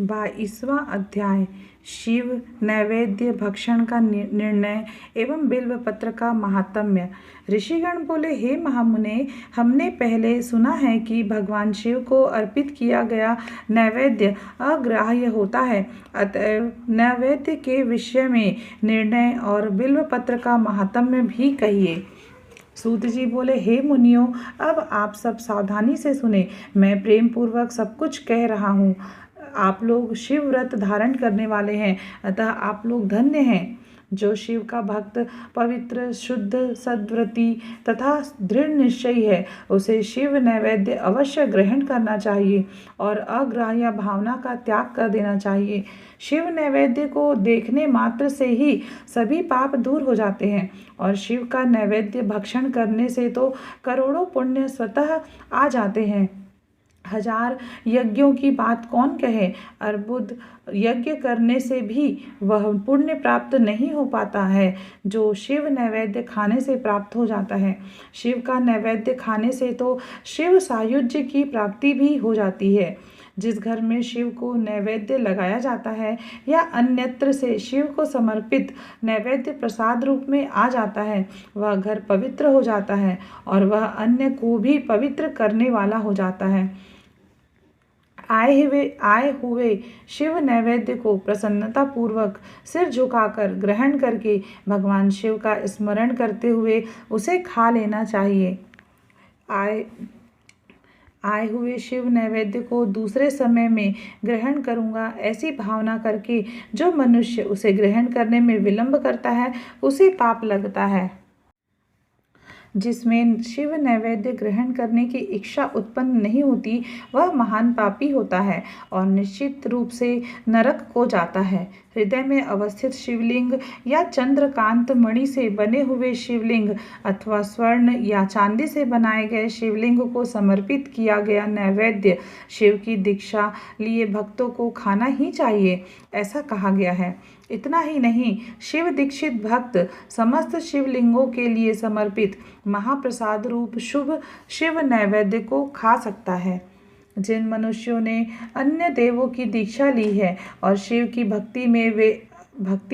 22वां अध्याय शिव नैवेद्य भक्षण का निर्णय एवं बिल्व पत्र का महात्म्य। ऋषिगण बोले, हे महामुने, हमने पहले सुना है कि भगवान शिव को अर्पित किया गया नैवेद्य अग्राह्य होता है। अतएव नैवेद्य के विषय में निर्णय और बिल्व पत्र का महात्म्य भी कहिए। सूत जी बोले, हे मुनियों, अब आप सब सावधानी से सुने। मैं प्रेम पूर्वक सब कुछ कह रहा हूँ। आप लोग शिव व्रत धारण करने वाले हैं, अतः आप लोग धन्य हैं। जो शिव का भक्त, पवित्र, शुद्ध, सद्व्रती तथा दृढ़ निश्चयी है, उसे शिव नैवेद्य अवश्य ग्रहण करना चाहिए और अग्राह्य भावना का त्याग कर देना चाहिए। शिव नैवेद्य को देखने मात्र से ही सभी पाप दूर हो जाते हैं और शिव का नैवेद्य भक्षण करने से तो करोड़ों पुण्य स्वतः आ जाते हैं। 1000 यज्ञों की बात कौन कहे, अर्बुद यज्ञ करने से भी वह पुण्य प्राप्त नहीं हो पाता है जो शिव नैवेद्य खाने से प्राप्त हो जाता है। शिव का नैवेद्य खाने से तो शिव सायुज्य की प्राप्ति भी हो जाती है। जिस घर में शिव को नैवेद्य लगाया जाता है या अन्यत्र से शिव को समर्पित नैवेद्य प्रसाद रूप में आ जाता है, वह घर पवित्र हो जाता है और वह अन्य को भी पवित्र करने वाला हो जाता है। आए हुए शिव नैवेद्य को प्रसन्नता पूर्वक सिर झुकाकर ग्रहण करके भगवान शिव का स्मरण करते हुए उसे खा लेना चाहिए। आए हुए शिव नैवेद्य को दूसरे समय में ग्रहण करूँगा, ऐसी भावना करके जो मनुष्य उसे ग्रहण करने में विलंब करता है, उसे पाप लगता है। जिसमें शिव नैवेद्य ग्रहण करने की इच्छा उत्पन्न नहीं होती, वह महान पापी होता है और निश्चित रूप से नरक को जाता है। हृदय में अवस्थित शिवलिंग या चंद्रकांत मणि से बने हुए शिवलिंग अथवा स्वर्ण या चांदी से बनाए गए शिवलिंग को समर्पित किया गया नैवेद्य शिव की दीक्षा लिए भक्तों को खाना ही चाहिए, ऐसा कहा गया है। इतना ही नहीं, शिव दीक्षित भक्त समस्त शिवलिंगों के लिए समर्पित महाप्रसाद रूप शुभ शिव नैवेद्य को खा सकता है। जिन मनुष्यों ने अन्य देवों की दीक्षा ली है और शिव की भक्ति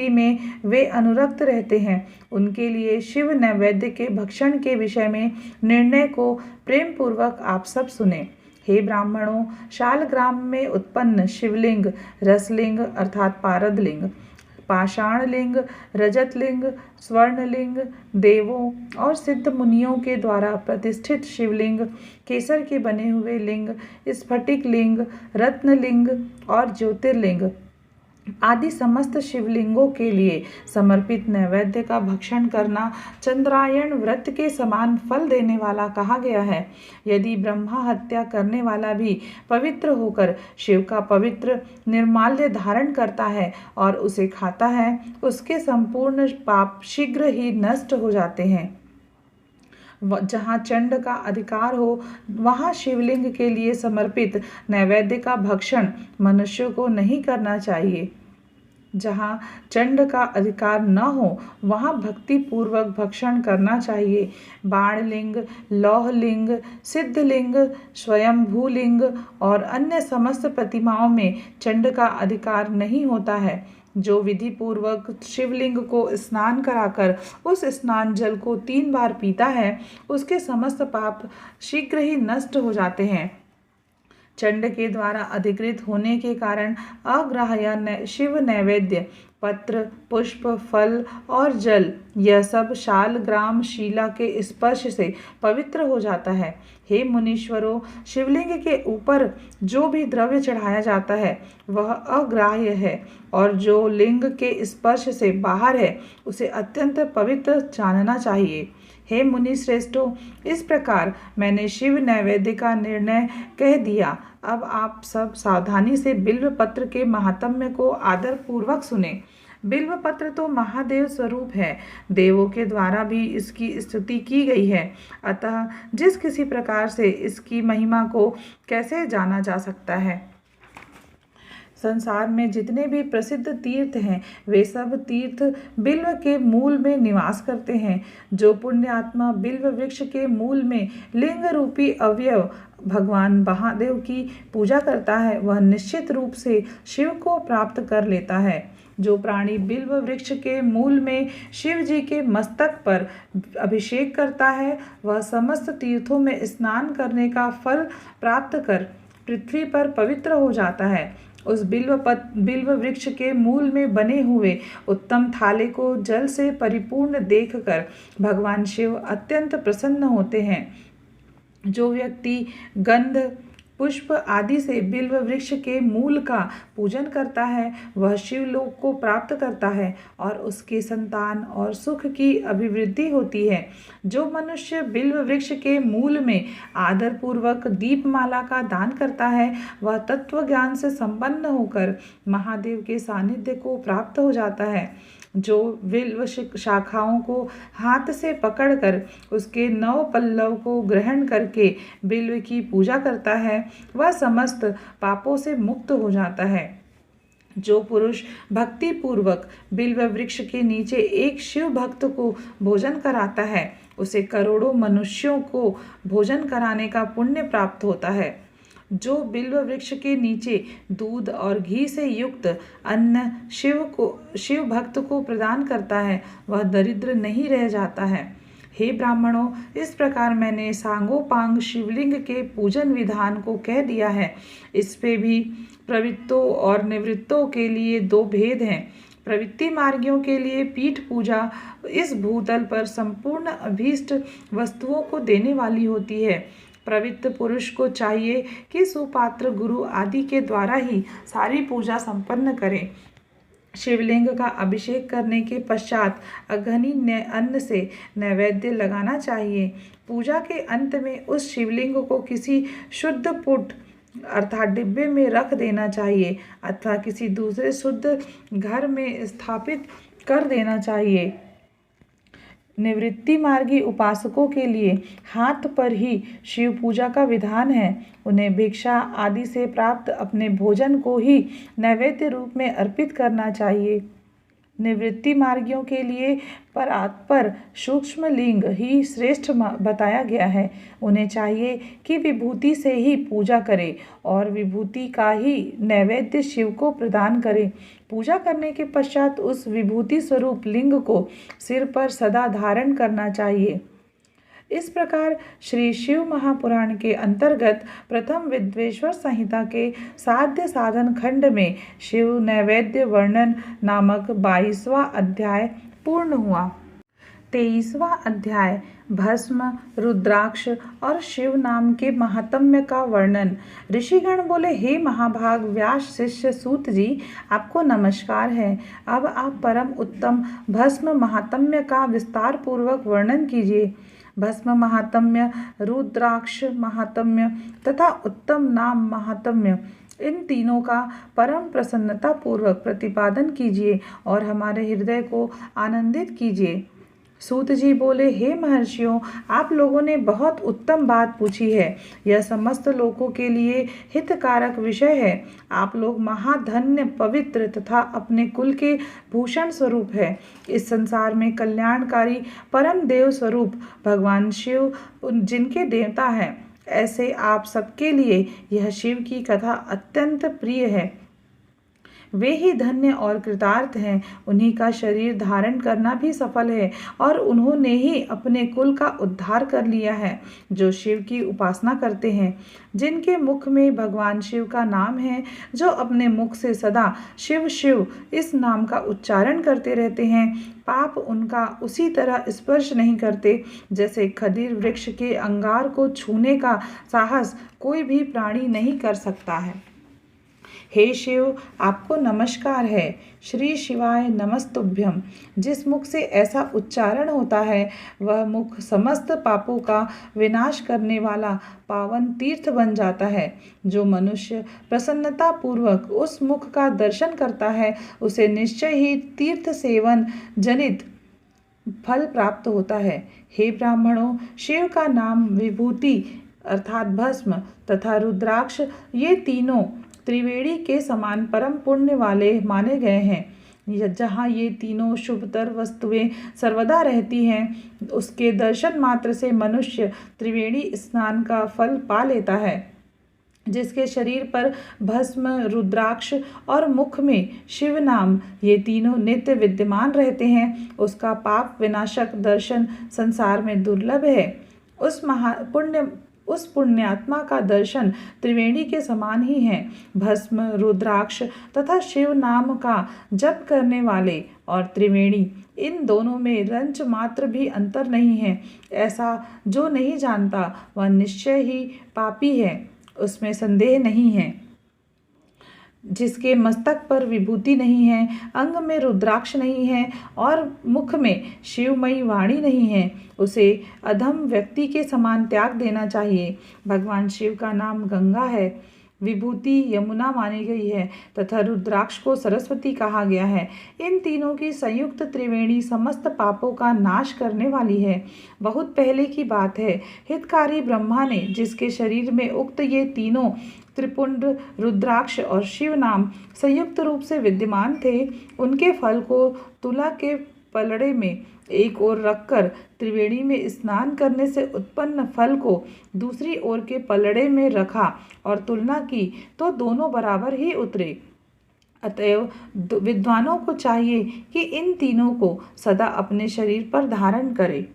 में वे अनुरक्त रहते हैं, उनके लिए शिव नैवेद्य के भक्षण के विषय में निर्णय को प्रेम पूर्वक आप सब सुने। हे ब्राह्मणों, शालग्राम में उत्पन्न शिवलिंग रसलिंग अर्थात पारदलिंग, पाषाणलिंग, रजतलिंग, स्वर्णलिंग, देवों और सिद्ध मुनियों के द्वारा प्रतिष्ठित शिवलिंग, केसर के बने हुए लिंग, स्फटिक लिंग, रत्नलिंग और ज्योतिर्लिंग आदि समस्त शिवलिंगों के लिए समर्पित नैवेद्य का भक्षण करना चंद्रायण व्रत के समान फल देने वाला कहा गया है। यदि ब्रह्मा हत्या करने वाला भी पवित्र होकर शिव का पवित्र निर्माल्य धारण करता है और उसे खाता है, उसके संपूर्ण पाप शीघ्र ही नष्ट हो जाते हैं। जहाँ चंड का अधिकार हो, वहाँ शिवलिंग के लिए समर्पित नैवेद्य का भक्षण मनुष्य को नहीं करना चाहिए। जहाँ चंड का अधिकार न हो, वहाँ भक्ति पूर्वक भक्षण करना चाहिए। बाणलिंग, लौहलिंग, सिद्धलिंग, स्वयंभूलिंग और अन्य समस्त प्रतिमाओं में चंड का अधिकार नहीं होता है। जो विधि पूर्वक शिवलिंग को स्नान कराकर उस स्नान जल को 3 बार पीता है, उसके समस्त पाप शीघ्र ही नष्ट हो जाते हैं। चंड के द्वारा अधिकृत होने के कारण अग्राह्य शिव नैवेद्य, पत्र, पुष्प, फल और जल, यह सब शालग्राम शिला के स्पर्श से पवित्र हो जाता है। हे मुनीश्वरों, शिवलिंग के ऊपर जो भी द्रव्य चढ़ाया जाता है वह अग्राह्य है और जो लिंग के स्पर्श से बाहर है उसे अत्यंत पवित्र जानना चाहिए। हे मुनि श्रेष्ठों, इस प्रकार मैंने शिव नैवेद्य का निर्णय कह दिया। अब आप सब सावधानी से बिल्व पत्र के महात्म्य को आदर पूर्वक सुने। बिल्व पत्र तो महादेव स्वरूप है, देवों के द्वारा भी इसकी स्तुति की गई है, अतः जिस किसी प्रकार से इसकी महिमा को कैसे जाना जा सकता है। संसार में जितने भी प्रसिद्ध तीर्थ हैं वे सब तीर्थ बिल्व के मूल में निवास करते हैं। जो पुण्यात्मा बिल्व वृक्ष के मूल में लिंग रूपी अवयव भगवान महादेव की पूजा करता है वह निश्चित रूप से शिव को प्राप्त कर लेता है। जो प्राणी बिल्व वृक्ष के मूल में शिव जी के मस्तक पर अभिषेक करता है वह समस्त तीर्थों में स्नान करने का फल प्राप्त कर पृथ्वी पर पवित्र हो जाता है। उस बिल्व वृक्ष के मूल में बने हुए उत्तम थाले को जल से परिपूर्ण देखकर भगवान शिव अत्यंत प्रसन्न होते हैं। जो व्यक्ति गंध पुष्प आदि से बिल्व वृक्ष के मूल का पूजन करता है वह शिवलोक को प्राप्त करता है और उसके संतान और सुख की अभिवृद्धि होती है। जो मनुष्य बिल्व वृक्ष के मूल में आदर पूर्वक दीपमाला का दान करता है वह तत्व ज्ञान से संपन्न होकर महादेव के सानिध्य को प्राप्त हो जाता है। जो बिल्व शाखाओं को हाथ से पकड़कर उसके 9 पल्लव को ग्रहण करके बिल्व की पूजा करता है वह समस्त पापों से मुक्त हो जाता है। जो पुरुष भक्ति पूर्वक बिल्व वृक्ष के नीचे एक शिव भक्त को भोजन कराता है उसे करोड़ों मनुष्यों को भोजन कराने का पुण्य प्राप्त होता है। जो बिल्व वृक्ष के नीचे दूध और घी से युक्त अन्न शिव भक्त को प्रदान करता है वह दरिद्र नहीं रह जाता है। हे ब्राह्मणों, इस प्रकार मैंने सांगोपांग शिवलिंग के पूजन विधान को कह दिया है। इस पे भी प्रवृत्तों और निवृत्तों के लिए 2 भेद हैं। प्रवृत्ति मार्गियों के लिए पीठ पूजा इस भूतल पर संपूर्ण अभीष्ट वस्तुओं को देने वाली होती है। प्रवृत्त पुरुष को चाहिए कि सुपात्र गुरु आदि के द्वारा ही सारी पूजा संपन्न करें। शिवलिंग का अभिषेक करने के पश्चात अघनी अन्न से नैवेद्य लगाना चाहिए। पूजा के अंत में उस शिवलिंग को किसी शुद्ध पुट अर्थात डिब्बे में रख देना चाहिए अथवा किसी दूसरे शुद्ध घर में स्थापित कर देना चाहिए। निवृत्ति मार्गी उपासकों के लिए हाथ पर ही शिव पूजा का विधान है। उन्हें भिक्षा आदि से प्राप्त अपने भोजन को ही नैवेद्य रूप में अर्पित करना चाहिए। निवृत्ति मार्गियों के लिए पर सूक्ष्म लिंग ही श्रेष्ठ बताया गया है। उन्हें चाहिए कि विभूति से ही पूजा करें और विभूति का ही नैवेद्य शिव को प्रदान करें। पूजा करने के पश्चात उस विभूति स्वरूप लिंग को सिर पर सदा धारण करना चाहिए। इस प्रकार श्री शिव महापुराण के अंतर्गत प्रथम विद्वेश्वर संहिता के साध्य साधन खंड में शिव नैवेद्य वर्णन नामक 22वां अध्याय पूर्ण हुआ। 23वां अध्याय भस्म, रुद्राक्ष और शिव नाम के महात्म्य का वर्णन। ऋषिगण बोले, हे महाभाग व्यास शिष्य सूत जी, आपको नमस्कार है। अब आप परम उत्तम भस्म महात्म्य का विस्तार पूर्वक वर्णन कीजिए। भस्म महात्म्य, रुद्राक्ष महात्म्य तथा उत्तम नाम महात्म्य, इन तीनों का परम प्रसन्नता पूर्वक प्रतिपादन कीजिए और हमारे हृदय को आनंदित कीजिए। सूत जी बोले, हे महर्षियों, आप लोगों ने बहुत उत्तम बात पूछी है। यह समस्त लोगों के लिए हितकारक विषय है। आप लोग महाधन्य, पवित्र तथा अपने कुल के भूषण स्वरूप है। इस संसार में कल्याणकारी परम देव स्वरूप भगवान शिव जिनके देवता हैं, ऐसे आप सबके लिए यह शिव की कथा अत्यंत प्रिय है। वे ही धन्य और कृतार्थ हैं। उन्हीं का शरीर धारण करना भी सफल है और उन्होंने ही अपने कुल का उद्धार कर लिया है। जो शिव की उपासना करते हैं, जिनके मुख में भगवान शिव का नाम है, जो अपने मुख से सदा शिव शिव इस नाम का उच्चारण करते रहते हैं, पाप उनका उसी तरह स्पर्श नहीं करते जैसे खदीर वृक्ष के अंगार को छूने का साहस कोई भी प्राणी नहीं कर सकता है। हे शिव, आपको नमस्कार है। श्री शिवाय नमस्तुभ्यम। जिस मुख से ऐसा उच्चारण होता है वह मुख समस्त पापों का विनाश करने वाला पावन तीर्थ बन जाता है। जो मनुष्य प्रसन्नता पूर्वक उस मुख का दर्शन करता है उसे निश्चय ही तीर्थ सेवन जनित फल प्राप्त होता है। हे ब्राह्मणों, शिव का नाम विभूति अर्थात भस्म तथा रुद्राक्ष, ये तीनों त्रिवेणी के समान परम पुण्य वाले माने गए हैं। जहाँ ये तीनों शुभतर वस्तुएं सर्वदा रहती हैं, उसके दर्शन मात्र से मनुष्य त्रिवेणी स्नान का फल पा लेता है। जिसके शरीर पर भस्म, रुद्राक्ष और मुख में शिव नाम ये तीनों नित्य विद्यमान रहते हैं, उसका पाप विनाशक दर्शन संसार में दुर्लभ है। उस पुण्यात्मा का दर्शन त्रिवेणी के समान ही है। भस्म, रुद्राक्ष तथा शिव नाम का जप करने वाले और त्रिवेणी, इन दोनों में रंच मात्र भी अंतर नहीं है। ऐसा जो नहीं जानता वह निश्चय ही पापी है, उसमें संदेह नहीं है। जिसके मस्तक पर विभूति नहीं है, अंग में रुद्राक्ष नहीं है और मुख में शिवमयी वाणी नहीं है, उसे अधम व्यक्ति के समान त्याग देना चाहिए। भगवान शिव का नाम गंगा है, विभूति यमुना मानी गई है तथा रुद्राक्ष को सरस्वती कहा गया है। इन तीनों की संयुक्त त्रिवेणी समस्त पापों का नाश करने वाली है। बहुत पहले की बात है, हितकारी ब्रह्मा ने जिसके शरीर में उक्त ये तीनों त्रिपुंड, रुद्राक्ष और शिव नाम संयुक्त रूप से विद्यमान थे, उनके फल को तुला के पलड़े में एक ओर रखकर त्रिवेणी में स्नान करने से उत्पन्न फल को दूसरी ओर के पलड़े में रखा और तुलना की तो दोनों बराबर ही उतरे। अतएव विद्वानों को चाहिए कि इन तीनों को सदा अपने शरीर पर धारण करें।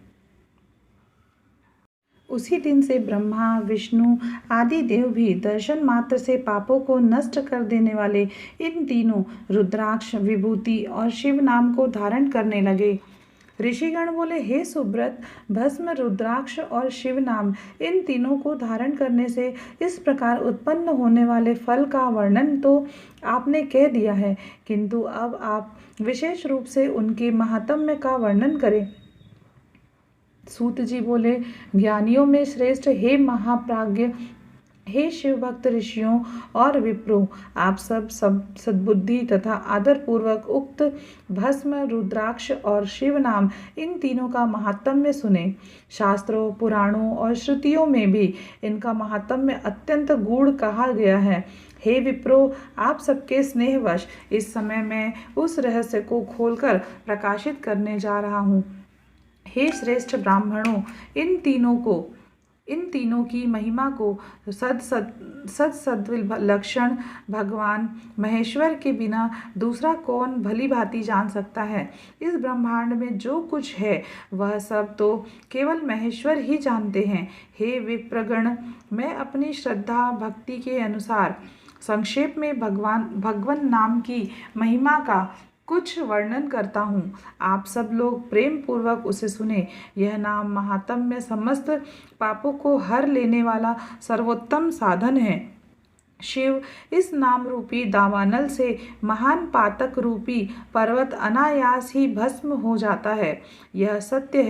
उसी दिन से ब्रह्मा, विष्णु आदि देव भी दर्शन मात्र से पापों को नष्ट कर देने वाले इन तीनों रुद्राक्ष, विभूति और शिव नाम को धारण करने लगे। ऋषिगण बोले, हे सुब्रत, भस्म, रुद्राक्ष और शिव नाम इन तीनों को धारण करने से इस प्रकार उत्पन्न होने वाले फल का वर्णन तो आपने कह दिया है, किंतु अब आप विशेष रूप से उनके महात्म्य का वर्णन करें। सूत जी बोले, ज्ञानियों में श्रेष्ठ हे महाप्राज्ञ, हे शिव भक्त ऋषियों और विप्रो, आप सब सद्बुद्धि तथा आदर पूर्वक उक्त भस्म, रुद्राक्ष और शिव नाम इन तीनों का महात्म्य सुने। शास्त्रों, पुराणों और श्रुतियों में भी इनका महात्म्य अत्यंत गूढ़ कहा गया है। हे विप्रो, आप सबके स्नेहवश इस समय मैं उस रहस्य को खोलकर प्रकाशित करने जा रहा हूँ। हे श्रेष्ठ ब्राह्मणों, इन तीनों की महिमा को सद्विलक्षण भगवान महेश्वर के बिना दूसरा कौन भली भांति जान सकता है। इस ब्रह्मांड में जो कुछ है वह सब तो केवल महेश्वर ही जानते हैं। हे विप्रगण, मैं अपनी श्रद्धा भक्ति के अनुसार संक्षेप में भगवान नाम की महिमा का कुछ वर्णन करता हूँ। आप सब लोग प्रेम पूर्वक उसे सुने। यह नाम महात्म्य समस्त पापों को हर लेने वाला सर्वोत्तम साधन है। शिव इस नाम रूपी दावानल से महान पातक रूपी पर्वत अनायास ही भस्म हो जाता है। यह सत्य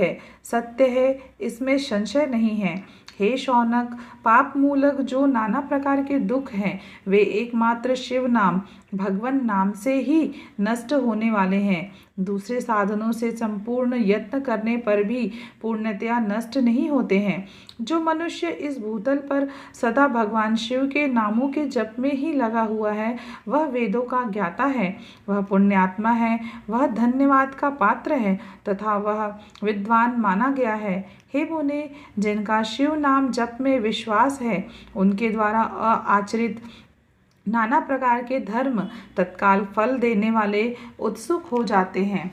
है, इसमें संशय नहीं है। हे शौनक, पाप मूलक जो नाना प्रकार के दुख हैं, वे एकमात्र शिव नाम, भगवान नाम से ही नष्ट होने वाले हैं। दूसरे साधनों से संपूर्ण यत्न करने पर भी पूर्णतया नष्ट नहीं होते हैं। जो मनुष्य इस भूतल पर सदा भगवान शिव के नामों के जप में ही लगा हुआ है, वह वेदों का ज्ञाता है, वह पुण्यात्मा है, वह धन्यवाद का पात्र है तथा वह विद्वान माना गया है। हे मुने, जिनका शिव नाम जप में विश्वास है, उनके द्वारा आचरित नाना प्रकार के धर्म तत्काल फल देने वाले उत्सुक हो जाते हैं।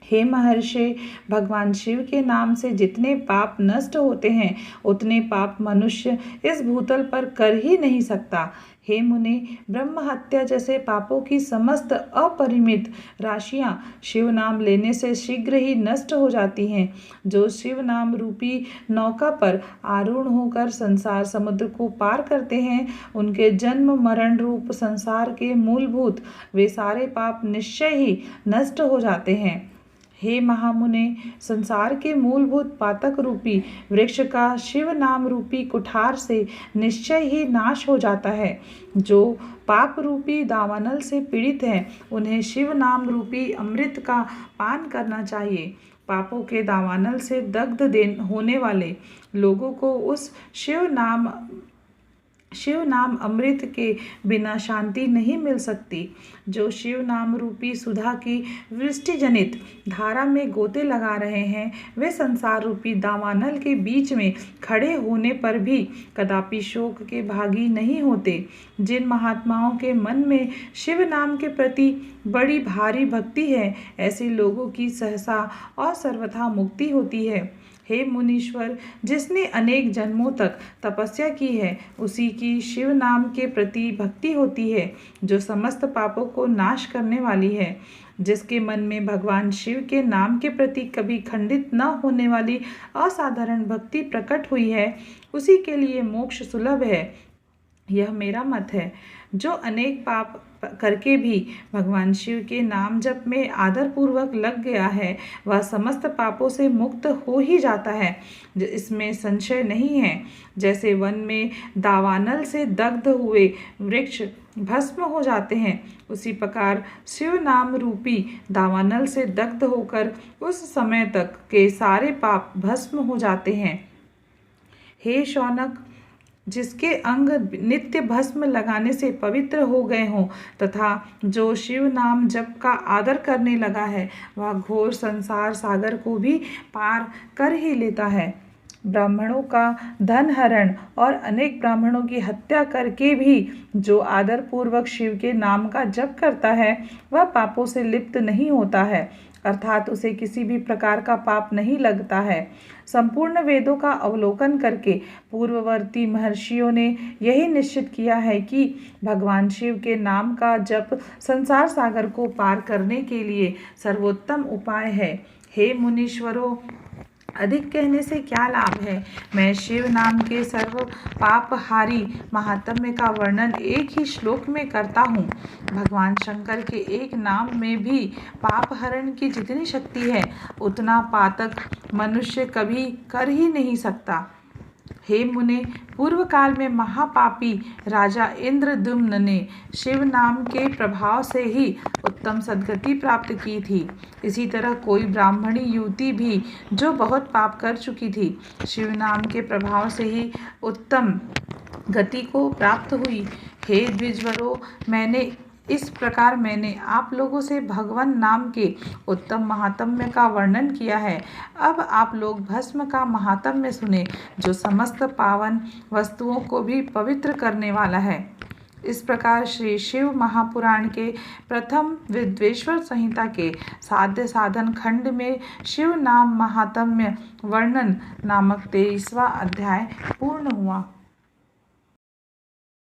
हे महर्षि, भगवान शिव के नाम से जितने पाप नष्ट होते हैं, उतने पाप मनुष्य इस भूतल पर कर ही नहीं सकता। हे मुने, ब्रह्म हत्या जैसे पापों की समस्त अपरिमित राशियां शिव नाम लेने से शीघ्र ही नष्ट हो जाती हैं। जो शिव नाम रूपी नौका पर आरूढ़ होकर संसार समुद्र को पार करते हैं, उनके जन्म मरण रूप संसार के मूलभूत वे सारे पाप निश्चय ही नष्ट हो जाते हैं। हे महामुने, संसार के मूलभूत पातक रूपी वृक्ष का शिव नाम रूपी कुठार से निश्चय ही नाश हो जाता है। जो पाप रूपी दावानल से पीड़ित हैं, उन्हें शिव नाम रूपी अमृत का पान करना चाहिए। पापों के दावानल से दग्ध होने वाले लोगों को उस शिव नाम शिव नाम अमृत के बिना शांति नहीं मिल सकती। जो शिव नाम रूपी सुधा की वृष्टि जनित धारा में गोते लगा रहे हैं, वे संसार रूपी दावानल के बीच में खड़े होने पर भी कदापि शोक के भागी नहीं होते। जिन महात्माओं के मन में शिव नाम के प्रति बड़ी भारी भक्ति है, ऐसे लोगों की सहसा और सर्वथा मुक्ति होती है। हे मुनीश्वर, जिसने अनेक जन्मों तक तपस्या की है, उसी की शिव नाम के प्रति भक्ति होती है, जो समस्त पापों को नाश करने वाली है। जिसके मन में भगवान शिव के नाम के प्रति कभी खंडित न होने वाली असाधारण भक्ति प्रकट हुई है, उसी के लिए मोक्ष सुलभ है। यह मेरा मत है। जो अनेक पाप करके भी भगवान शिव के नाम जप में आदरपूर्वक लग गया है, वह समस्त पापों से मुक्त हो ही जाता है, इसमें संशय नहीं है। जैसे वन में दावानल से दग्ध हुए वृक्ष भस्म हो जाते हैं, उसी प्रकार शिव नाम रूपी दावानल से दग्ध होकर उस समय तक के सारे पाप भस्म हो जाते हैं। हे शौनक, जिसके अंग नित्य भस्म लगाने से पवित्र हो गए हों तथा जो शिव नाम जप का आदर करने लगा है, वह घोर संसार सागर को भी पार कर ही लेता है। ब्राह्मणों का धन हरण और अनेक ब्राह्मणों की हत्या करके भी जो आदर पूर्वक शिव के नाम का जप करता है, वह पापों से लिप्त नहीं होता है, अर्थात उसे किसी भी प्रकार का पाप नहीं लगता है। संपूर्ण वेदों का अवलोकन करके पूर्ववर्ती महर्षियों ने यही निश्चित किया है कि भगवान शिव के नाम का जप संसार सागर को पार करने के लिए सर्वोत्तम उपाय है। हे मुनीश्वरों, अधिक कहने से क्या लाभ है। मैं शिव नाम के सर्व पापहारी महात्म्य का वर्णन एक ही श्लोक में करता हूँ। भगवान शंकर के एक नाम में भी पाप हरण की जितनी शक्ति है, उतना पातक मनुष्य कभी कर ही नहीं सकता। हे मुने, पूर्व काल में महापापी राजा इंद्रद्युम्न ने शिव नाम के प्रभाव से ही उत्तम सद्गति प्राप्त की थी। इसी तरह कोई ब्राह्मणी युवती भी जो बहुत पाप कर चुकी थी, शिव नाम के प्रभाव से ही उत्तम गति को प्राप्त हुई। हे द्विजवरों, इस प्रकार मैंने आप लोगों से भगवान नाम के उत्तम महात्म्य का वर्णन किया है। अब आप लोग भस्म का महात्म्य सुने, जो समस्त पावन वस्तुओं को भी पवित्र करने वाला है। इस प्रकार श्री शिव महापुराण के प्रथम विद्वेश्वर संहिता के साध्य साधन खंड में शिव नाम महात्म्य वर्णन नामक 23वां अध्याय पूर्ण हुआ।